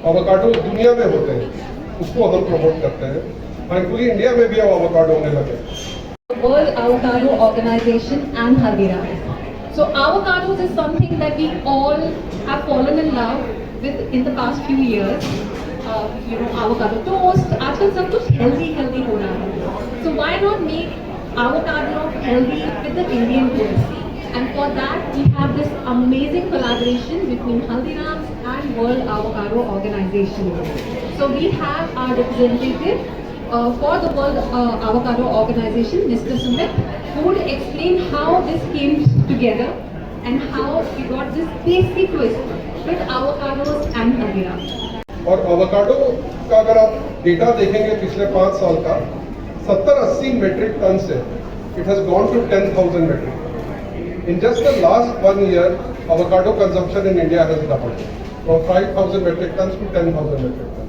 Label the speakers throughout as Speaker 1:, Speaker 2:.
Speaker 1: Avocado दुनिया में होते हैं, उसको हम प्रमोट करते हैं। थैंकफुली इंडिया में भी अब एवोकाडो होने लगे।
Speaker 2: World Avocado Organization and Haldiram. So avocados is something that we all have fallen in love with in the past few years. Avocado toast. आजकल सब कुछ healthy हो रहा है. So why not make avocado healthy with the Indian twist? And for that we have this amazing collaboration between Haldiram's and World Avocado Organization. So we have our representative for the World Avocado Organization, Mr. Sumit, who would explain how this came together and how we got this tasty twist with avocados and Haldiram.
Speaker 1: और avocado का अगर आप data देखेंगे पिछले 5 साल का, 70-80 metric ton से it has gone to 10,000 metric. In just the last 1 year, avocado consumption in India has doubled from 5,000 metric ton to 10,000 metric ton.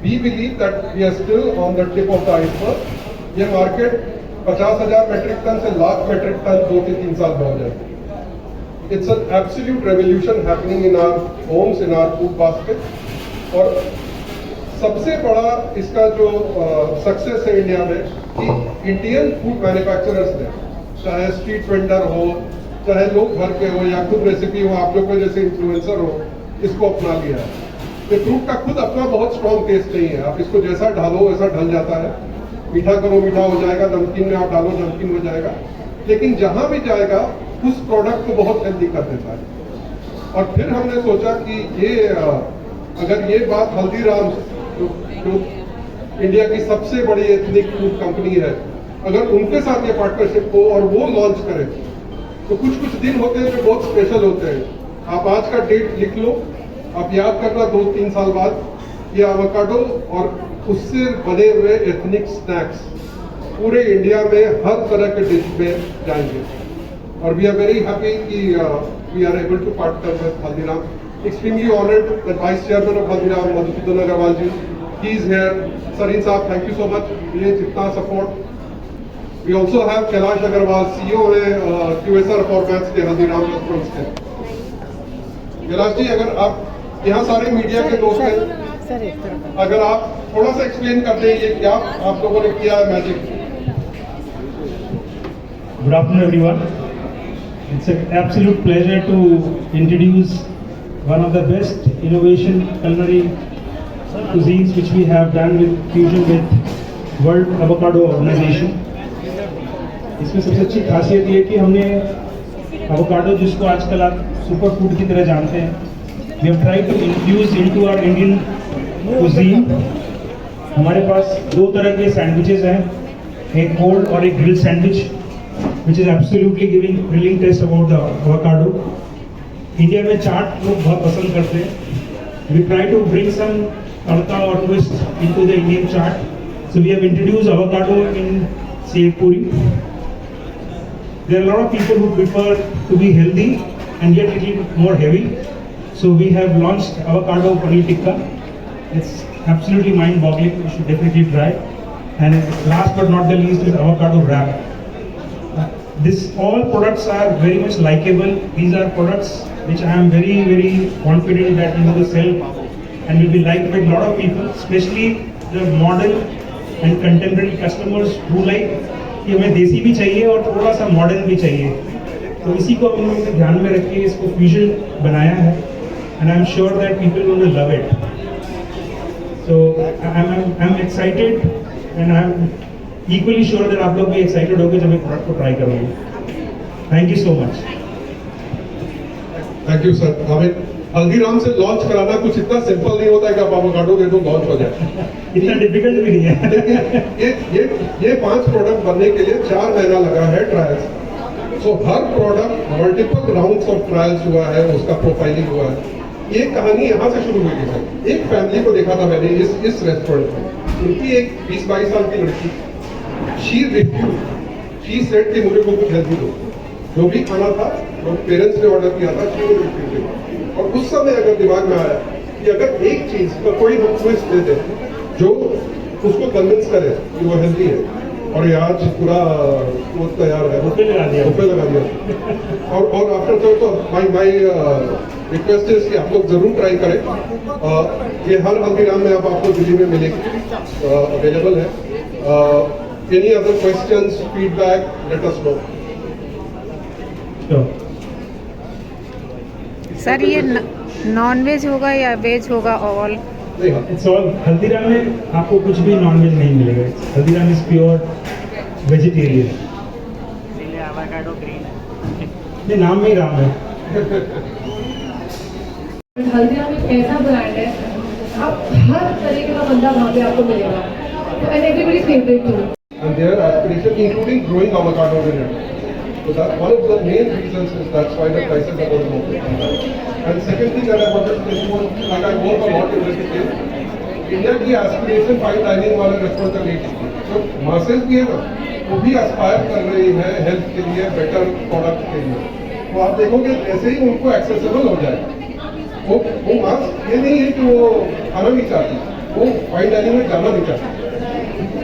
Speaker 1: We believe that we are still on the tip of the iceberg. ये market 50,000 metric ton से lakh metric ton 2 से 3 साल में हो जाए। It's an absolute revolution happening in our homes, in our food basket. और सबसे बड़ा इसका जो सक्सेस है इंडिया में कि इंडियन फूड मैन्युफैक्चरर्स ने, चाहे स्ट्रीट वेंडर हो, चाहे लोग घर के हो या खुद रेसिपी हो, आप लोग को जैसे इन्फ्लुएंसर हो, इसको अपना लिया है। ये फ्रूट का खुद अपना बहुत स्ट्रॉन्ग टेस्ट नहीं है, आप इसको जैसा ढालो वैसा ढल जाता है। मीठा करो मीठा हो जाएगा, नमकीन में आप डालो नमकीन हो जाएगा, लेकिन जहां भी जाएगा उस प्रोडक्ट को बहुत हेल्दी कर देता है। और फिर हमने सोचा कि ये अगर ये बात हल्दीराम जो इंडिया की सबसे बड़ी एथनिक फूड कंपनी है, अगर उनके साथ ये पार्टनरशिप हो और वो लॉन्च करें, तो कुछ दिन होते हैं जो बहुत स्पेशल होते हैं। आप आज का डेट लिख लो, आप याद करना 2-3 साल बाद ये एवोकाडो और उससे बने हुए एथनिक स्नैक्स पूरे इंडिया में हर तरह के डिश में जाएंगे। और वी आर वेरी हैप्पी कि we are able to partner with Haldiram. Extremely honoured that vice chairman of Haldiram Madhusudan Agarwal ji, he is here. Sareen साहब, थैंक यू सो मच, ये जितना support. We also have Kailash Agarwal, CEO है QSR फॉर्मेट्स के Haldiram restaurants के। कैलाश जी, अगर आप यहाँ सारे मीडिया के दोस्त हैं, अगर आप थोड़ा सा एक्सप्लेन कर दें ये क्या आप लोगों ने किया है magic.
Speaker 3: Good afternoon, everyone. It's an absolute pleasure to introduce one of the best innovation culinary cuisines which we have done with fusion with World Avocado Organization. इसमें सबसे अच्छी खासियत ये कि हमने एवोकाडो, जिसको आजकल आप सुपर फूड की तरह जानते हैं, we have tried to infuse into our Indian cuisine. हमारे पास 2 तरह के सैंडविचेस हैं, एक कोल्ड और एक grill sandwich, which is absolutely giving thrilling taste about the avocado. India में चाट लोग बहुत पसंद करते हैं। We try to bring some तड़का और twist into the Indian chaat. So we have introduced avocado in sev puri. There are a lot of people who prefer to be healthy and yet a little more heavy. So we have launched avocado paneer tikka. It's absolutely mind-boggling. You should definitely try. And last but not the least is avocado wrap. All products are very much likable. These are products which I am very, very confident that you will sell and will be liked by a lot of people, especially the modern and contemporary customers who like कि हमें देसी भी चाहिए और थोड़ा सा modern भी चाहिए। तो इसी को हम लोगों ने ध्यान में रख के इसको फ्यूजन बनाया है, and I'm sure that people will love it. So I'm excited and I'm equally sure that आप लोग भी excited होंगे जब ये प्रोडक्ट को ट्राई करोगे। Thank you so much.
Speaker 1: Thank you sir. हमें हल्दीराम से लॉन्च कराना कुछ इतना सिंपल नहीं होता है कि आप एवोकाडो दे दो लॉन्च हो जाए।
Speaker 3: इतना डिफिकल्ट भी नहीं है।
Speaker 1: ये 5 प्रोडक्ट बनने के लिए 4 महीना लगा है trials. So her product multiple rounds of trials हुआ है, उसका प्रोफाइलिंग हुआ है। ये कहानी यहाँ से शुरू हुई थी सर। एक फैमिली को देखा था मैंने इस रेस्टोरेंट में। उनकी एक 20-22 साल की लड़की, शी रिफ्यूज, शी सेड कि मुझे को कुछ हेल्दी दो, जो भी खाना था जो पेरेंट्स ने ऑर्डर किया था, शी रिफ्यूज। और उस समय अगर दिमाग में आया कि अगर एक चीज का कोई हम ट्विस्ट दे दे जो उसको कन्विंस करे कि वो हेल्दी है, और ये आज पूरा वो तैयार है,
Speaker 3: बुफे लगा दिया।
Speaker 1: बुफे लगा दिया। और आफ्टर तो माई रिक्वेस्ट है कि आप लोग जरूर ट्राई करें। ये हर हल्दीराम में अब आपको दिल्ली में मिलेगी, अवेलेबल है। Any other questions, feedback, let us know.
Speaker 4: Sir ये नॉन वेज होगा या वेज होगा ऑल?
Speaker 3: इट्स ऑल, हल्दीराम में आपको कुछ भी नॉनवेज नहीं मिलेगा। Haldiram is pure vegetarian. ये नाम में ही राम है।
Speaker 2: हल्दीराम एक ऐसा ब्रांड है, आप हर तरीके का बंदा वहाँ पे आपको मिलेगा, and everybody favourite too.
Speaker 1: And their aspiration, including growing avocados in it. So that's one of the main reasons is that's why the prices are going up. And second thing that I wanted to tell you was, like I work a lot in this case, India की aspiration fine dining वाले restaurant तक नहीं थी। तो masses भी है ना, वो भी एस्पायर कर रही है हेल्थ के लिए, बेटर प्रोडक्ट के लिए। तो आप देखोगे जैसे ही उनको एक्सेसिबल हो जाए, वो मास ये नहीं है कि वो खाना नहीं चाहती, वो फाइन डाइनिंग में जाना नहीं चाहती।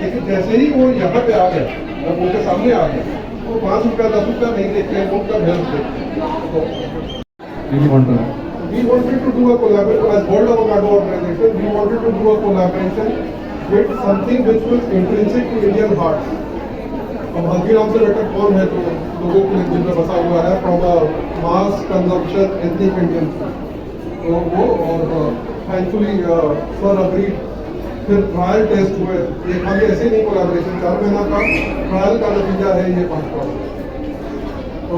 Speaker 1: लेकिन जैसे ही वो यहाँ पे आ गया, जब उनके सामने आ गया, वो 5 रुपया 10 रुपया नहीं देखते हैं, उनका हेल्थ देखते हैं। We wanted to do a collaboration as World Avocado Organization. We wanted to do a collaboration with something which was intrinsic to Indian hearts. अब हल्दीराम से बेटर कौन है तो लोगों के दिल में बसा हुआ है from a mass consumption ethnic Indian. तो वो और थैंकफुली सर अग्रीड। फिर ट्रायल टेस्ट हुए, ये खाली ऐसे नहीं कोलैबोरेशन, 4 महीना का ट्रायल का नतीजा है ये 5 तो